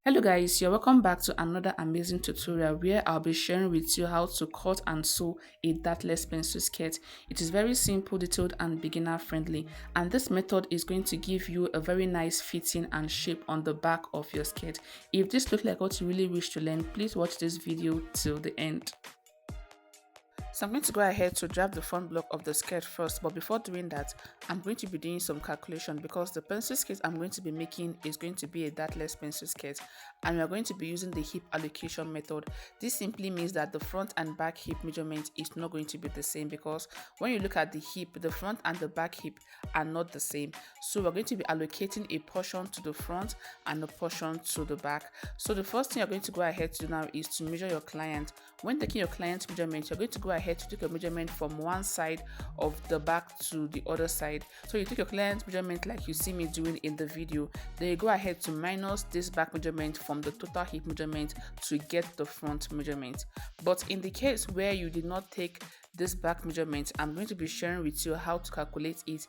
Hello guys, you're welcome back to another amazing tutorial where I'll be sharing with you how to cut and sew a dartless pencil skirt. It is very simple, detailed and beginner friendly, and this method is going to give you a very nice fitting and shape on the back of your skirt. If this looks like what you really wish to learn, please watch this video till the end. So I'm going to go ahead to draft the front block of the skirt first, but before doing that, I'm going to be doing some calculation because the pencil skirt I'm going to be making is going to be a dartless pencil skirt, and we are going to be using the hip allocation method. This simply means that the front and back hip measurement is not going to be the same because when you look at the hip, the front and the back hip are not the same. So we're going to be allocating a portion to the front and a portion to the back. So the first thing you're going to go ahead to do now is to measure your client. When taking your client's measurement, you're going to go ahead to take a measurement from one side of the back to the other side. So you take your client's measurement like you see me doing in the video, then you go ahead to minus this back measurement from the total hip measurement to get the front measurement. But in the case where you did not take this back measurement, I'm going to be sharing with you how to calculate it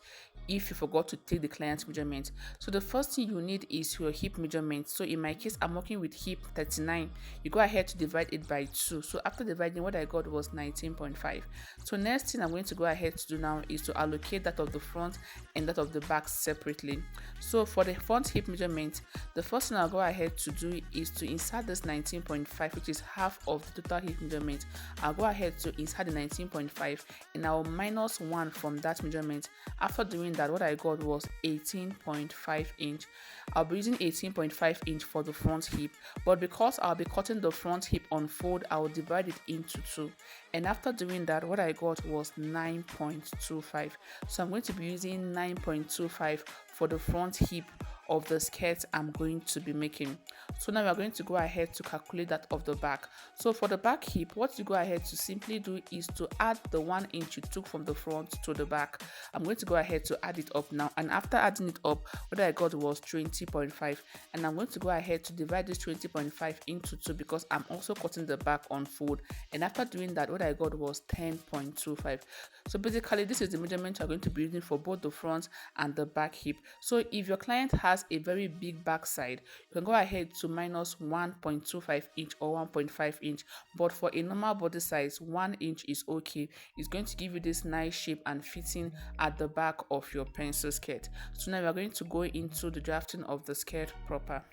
if you forgot to take the client's measurement. So the first thing you need is your hip measurement. So in my case, I'm working with hip 39. You go ahead to divide it by 2. So after dividing, what I got was 19.5. So next thing I'm going to go ahead to do now is to allocate that of the front and that of the back separately. So for the front hip measurement, the first thing I'll go ahead to do is to insert this 19.5, which is half of the total hip measurement. I'll go ahead to insert the 19.5 and I'll minus 1 from that measurement. After doing that, what I got was 18.5 inch. I'll be using 18.5 inch for the front hip, but because I'll be cutting the front hip on fold, I'll divide it into 2. And after doing that, what I got was 9.25. So I'm going to be using 9.25 for the front hip of the skirt I'm going to be making. So now we're going to go ahead to calculate that of the back. So for the back hip, what you go ahead to simply do is to add the 1 inch you took from the front to the back. I'm going to go ahead to add it up now, and after adding it up, what I got was 20.5, and I'm going to go ahead to divide this 20.5 into 2 because I'm also cutting the back on fold, and after doing that, what I got was 10.25. So basically this is the measurement you're going to be using for both the front and the back hip. So if your client has a very big back side, you can go ahead to minus 1.25 inch or 1.5 inch, but for a normal body size, 1 inch is okay. It's going to give you this nice shape and fitting at the back of your pencil skirt. So now we are going to go into the drafting of the skirt proper.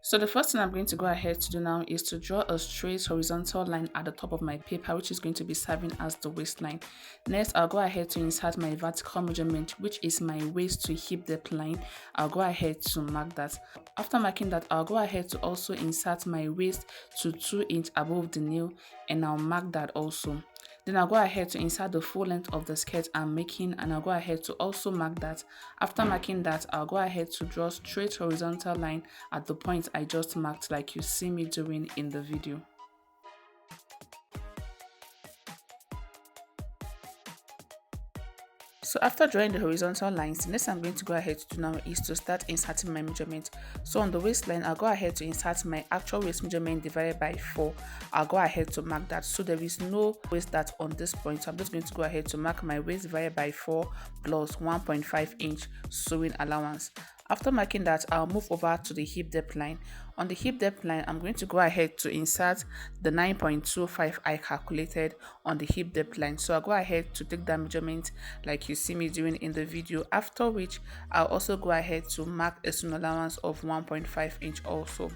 So the first thing I'm going to go ahead to do now is to draw a straight horizontal line at the top of my paper, which is going to be serving as the waistline. Next, I'll go ahead to insert my vertical measurement, which is my waist to hip depth line. I'll go ahead to mark that. After marking that, I'll go ahead to also insert my waist to 2 inch above the nail, and I'll mark that also. Then I'll go ahead to insert the full length of the skirt I'm making, and I'll go ahead to also mark that. After marking that, I'll go ahead to draw straight horizontal line at the point I just marked like you see me doing in the video. So after drawing the horizontal lines, the next I'm going to go ahead to do now is to start inserting my measurement. So on the waistline, I'll go ahead to insert my actual waist measurement divided by 4. I'll go ahead to mark that. So there is no waist dart on this point. So I'm just going to go ahead to mark my waist divided by 4 plus 1.5 inch sewing allowance. After marking that, I'll move over to the hip depth line. On the hip depth line, I'm going to go ahead to insert the 9.25 I calculated on the hip depth line. So I'll go ahead to take that measurement like you see me doing in the video, after which I'll also go ahead to mark a sewing allowance of 1.5 inch also.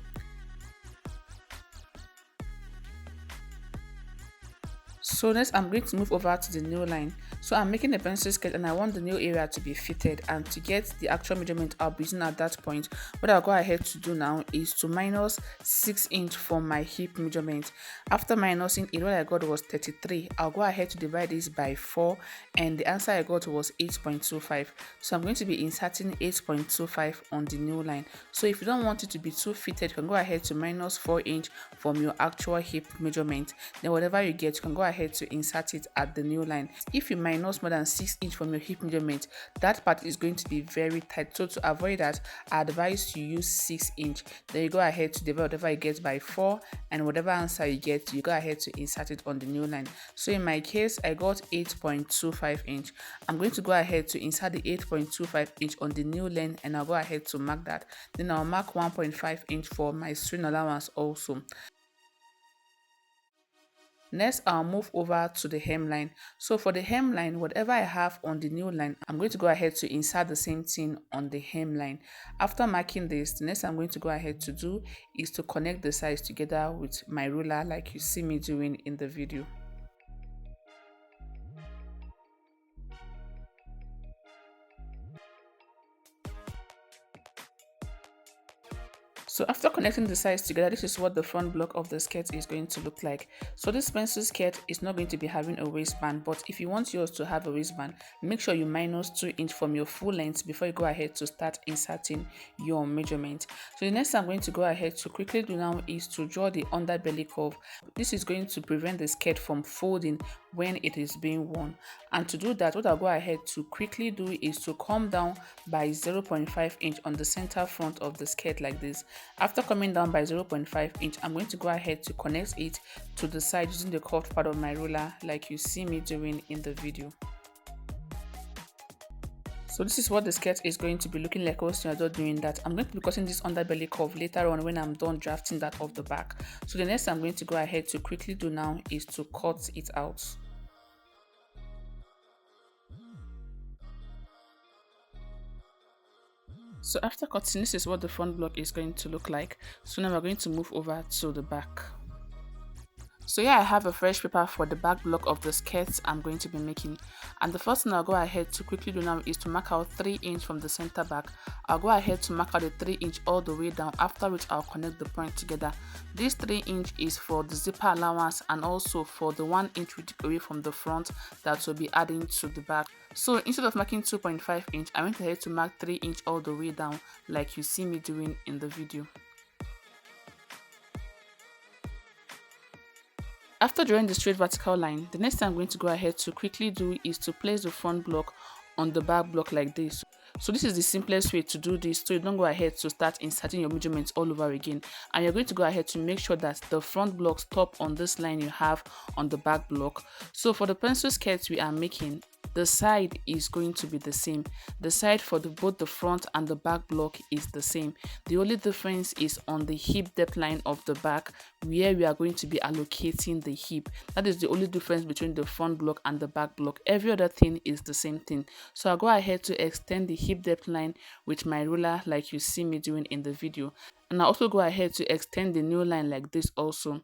So next I'm going to move over to the nail line. So I'm making a pencil skirt and I want the nail area to be fitted, and to get the actual measurement I'll be using at that point, what I'll go ahead to do now is to minus 6 inch from my hip measurement. After minusing it, what I got was 33. I'll go ahead to divide this by 4, and the answer I got was 8.25. So I'm going to be inserting 8.25 on the nail line. So if you don't want it to be too fitted, you can go ahead to minus 4 inch from your actual hip measurement. Then whatever you get, you can go ahead ahead to insert it at the new line. If you minus more than 6 inch from your hip measurement, that part is going to be very tight. So to avoid that, I advise you use 6 inch. Then you go ahead to divide whatever you get by 4, and whatever answer you get, you go ahead to insert it on the new line. So in my case, I got 8.25 inch. I'm going to go ahead to insert the 8.25 inch on the new line, and I'll go ahead to mark that. Then I'll mark 1.5 inch for my string allowance also. Next, I'll move over to the hemline. So for the hemline, whatever I have on the new line, I'm going to go ahead to insert the same thing on the hemline. After marking this, the next I'm going to go ahead to do is to connect the sides together with my ruler like you see me doing in the video. So after connecting the sides together, this is what the front block of the skirt is going to look like. So this pencil skirt is not going to be having a waistband, but if you want yours to have a waistband, make sure you minus 2 inch from your full length before you go ahead to start inserting your measurement. So the next I'm going to go ahead to quickly do now is to draw the underbelly curve. This is going to prevent the skirt from folding when it is being worn. And to do that, what I'll go ahead to quickly do is to come down by 0.5 inch on the center front of the skirt like this. After coming down by 0.5 inch, I'm going to go ahead to connect it to the side using the curved part of my ruler like you see me doing in the video. So this is what the skirt is going to be looking like once you're done doing that. I'm going to be cutting this underbelly curve later on when I'm done drafting that off the back. So the next I'm going to go ahead to quickly do now is to cut it out. So after cutting, this is what the front block is going to look like. So now we're going to move over to the back. So yeah, I have a fresh paper for the back block of the skirts I'm going to be making. And the first thing I'll go ahead to quickly do now is to mark out 3 inch from the center back. I'll go ahead to mark out the 3 inch all the way down, after which I'll connect the point together. This 3 inch is for the zipper allowance and also for the 1 inch we took away from the front that will be adding to the back. So instead of marking 2.5 inch, I went ahead to mark 3 inch all the way down like you see me doing in the video. After drawing the straight vertical line, the next thing I'm going to go ahead to quickly do is to place the front block on the back block like this. So this is the simplest way to do this, so you don't go ahead to start inserting your measurements all over again. And you're going to go ahead to make sure that the front block stop on this line you have on the back block. So for the pencil skirts we are making, the side is going to be the same. The side for both the front and the back block is the same. The only difference is on the hip depth line of the back, where we are going to be allocating the hip. That is the only difference between the front block and the back block. Every other thing is the same thing. So I'll go ahead to extend the hip depth line with my ruler like you see me doing in the video. And I'll also go ahead to extend the new line like this also.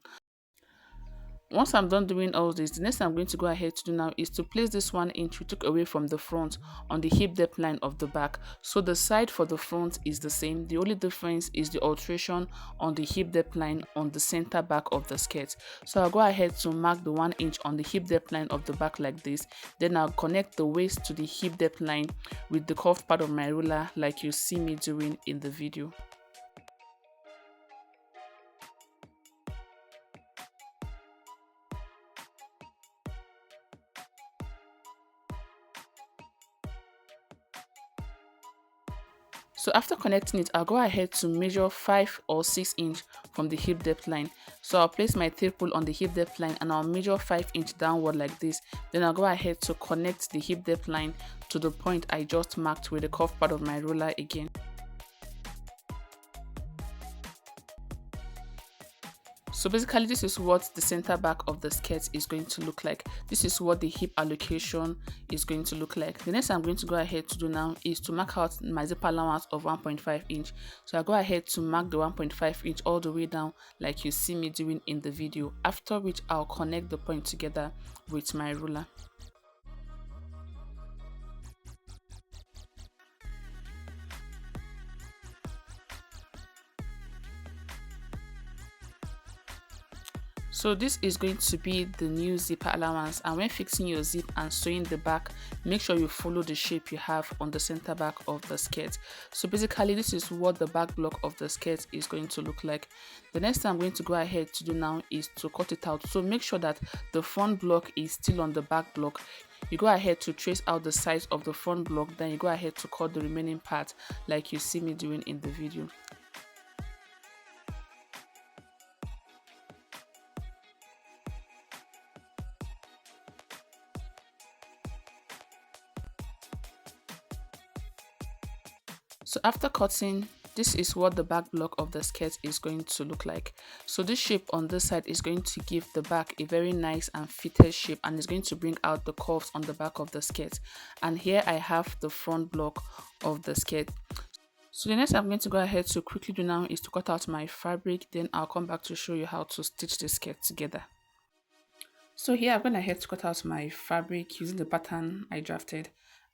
Once I'm done doing all this, the next thing I'm going to go ahead to do now is to place this 1 inch we took away from the front on the hip depth line of the back. So the side for the front is the same. The only difference is the alteration on the hip depth line on the center back of the skirt. So I'll go ahead to mark the 1 inch on the hip depth line of the back like this. Then I'll connect the waist to the hip depth line with the curved part of my ruler like you see me doing in the video. So after connecting it, I'll go ahead to measure 5 or 6 inch from the hip depth line. So I'll place my tape rule on the hip depth line and I'll measure 5 inch downward like this. Then I'll go ahead to connect the hip depth line to the point I just marked with the curved part of my ruler again. So basically this is what the center back of the skirt is going to look like. This is what the hip allocation is going to look like. The next I'm going to go ahead to do now is to mark out my zipper allowance of 1.5 inch. So I'll go ahead to mark the 1.5 inch all the way down like you see me doing in the video, after which I'll connect the point together with my ruler. So this is going to be the new zipper allowance, and when fixing your zip and sewing the back, make sure you follow the shape you have on the center back of the skirt. So basically this is what the back block of the skirt is going to look like. The next thing I'm going to go ahead to do now is to cut it out. So make sure that the front block is still on the back block. You go ahead to trace out the size of the front block, then you go ahead to cut the remaining part like you see me doing in the video. So after cutting, this is what the back block of the skirt is going to look like. So this shape on this side is going to give the back a very nice and fitted shape, and is going to bring out the curves on the back of the skirt. And here I have the front block of the skirt. So the next I'm going to go ahead to quickly do now is to cut out my fabric, then I'll come back to show you how to stitch the skirt together. So here I'm going ahead to cut out my fabric using the pattern I drafted,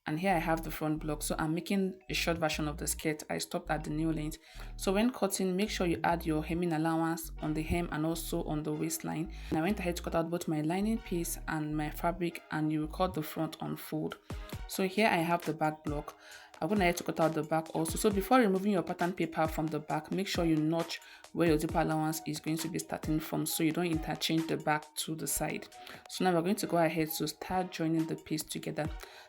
and here I have the front block. So I'm making a short version of the skirt. I stopped at the new length. So when cutting, make sure you add your hemming allowance on the hem and also on the waistline. And I went ahead to cut out both my lining piece and my fabric, and you will cut the front on fold. So here I have the back block. I'm going to have to cut out the back also. So before removing your pattern paper from the back, make sure you notch where your zipper allowance is going to be starting from, so you don't interchange the back to the side. So now we're going to go ahead to start joining the piece together.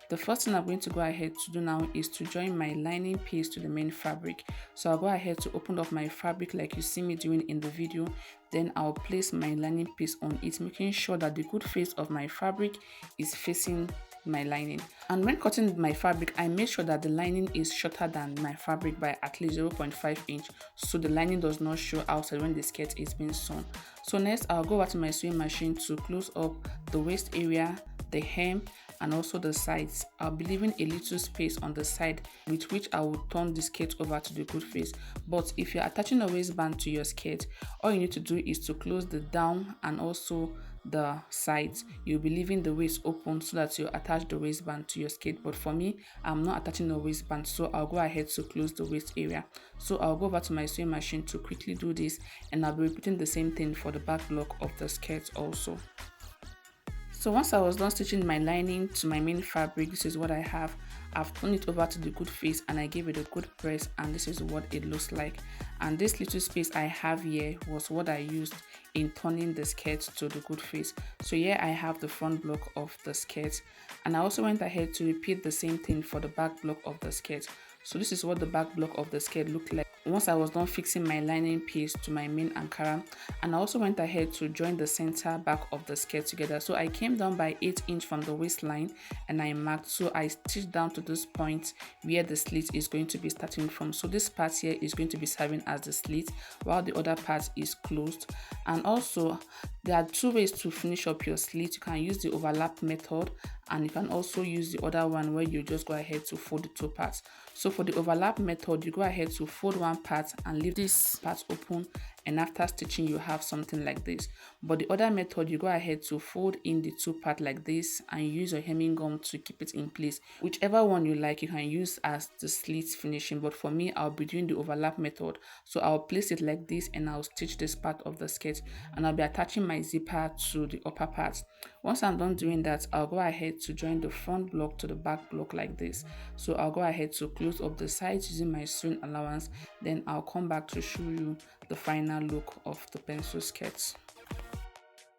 The first thing I'm going to go ahead to do now is to join my lining piece to the main fabric. So I'll go ahead to open up my fabric like you see me doing in the video. Then I'll place my lining piece on it, making sure that the good face of my fabric is facing my lining. And when cutting my fabric, I make sure that the lining is shorter than my fabric by at least 0.5 inch, so the lining does not show outside when the skirt is being sewn. So next I'll go over to my sewing machine to close up the waist area, the hem, and also the sides. I'll be leaving a little space on the side with which I will turn the skirt over to the good face. But if you're attaching a waistband to your skirt, all you need to do is to close the down and also the sides. You'll be leaving the waist open so that you attach the waistband to your skirt. But for me, I'm not attaching a waistband, so I'll go ahead to close the waist area. So I'll go over to my sewing machine to quickly do this, and I'll be repeating the same thing for the back block of the skirt also. So once I was done stitching my lining to my main fabric, this is what I have. I've turned it over to the good face and I gave it a good press, and this is what it looks like. And this little space I have here was what I used in turning the skirt to the good face. So here I have the front block of the skirt, and I also went ahead to repeat the same thing for the back block of the skirt. So this is what the back block of the skirt looked like once I was done fixing my lining piece to my main ankara. And I also went ahead to join the center back of the skirt together. So I came down by 8 inch from the waistline and I marked, so I stitched down to this point where the slit is going to be starting from. So this part here is going to be serving as the slit while the other part is closed. And also there are two ways to finish up your slit. You can use the overlap method, and you can also use the other one where you just go ahead to fold the two parts. So for the overlap method, you go ahead to fold one part and leave this part open, and after stitching you have something like this. But the other method, you go ahead to fold in the two part like this and use your hemming gum to keep it in place. Whichever one you like, you can use as the slit finishing, but for me I'll be doing the overlap method. So I'll place it like this and I'll stitch this part of the skirt, and I'll be attaching my zipper to the upper part. Once I'm done doing that, I'll go ahead to join the front block to the back block like this. So I'll go ahead to close up the sides using my sewing allowance, then I'll come back to show you the final look of the pencil skirt.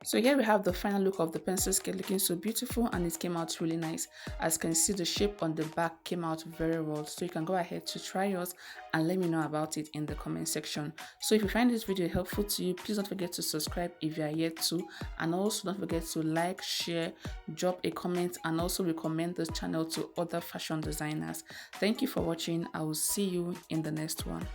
So here we have the final look of the pencil skirt, looking so beautiful, and it came out really nice. As you can see, the shape on the back came out very well, so you can go ahead to try yours and let me know about it in the comment section. So if you find this video helpful to you, please don't forget to subscribe if you are yet to, and also don't forget to like, share, drop a comment, and also recommend this channel to other fashion designers. Thank you for watching. I will see you in the next one.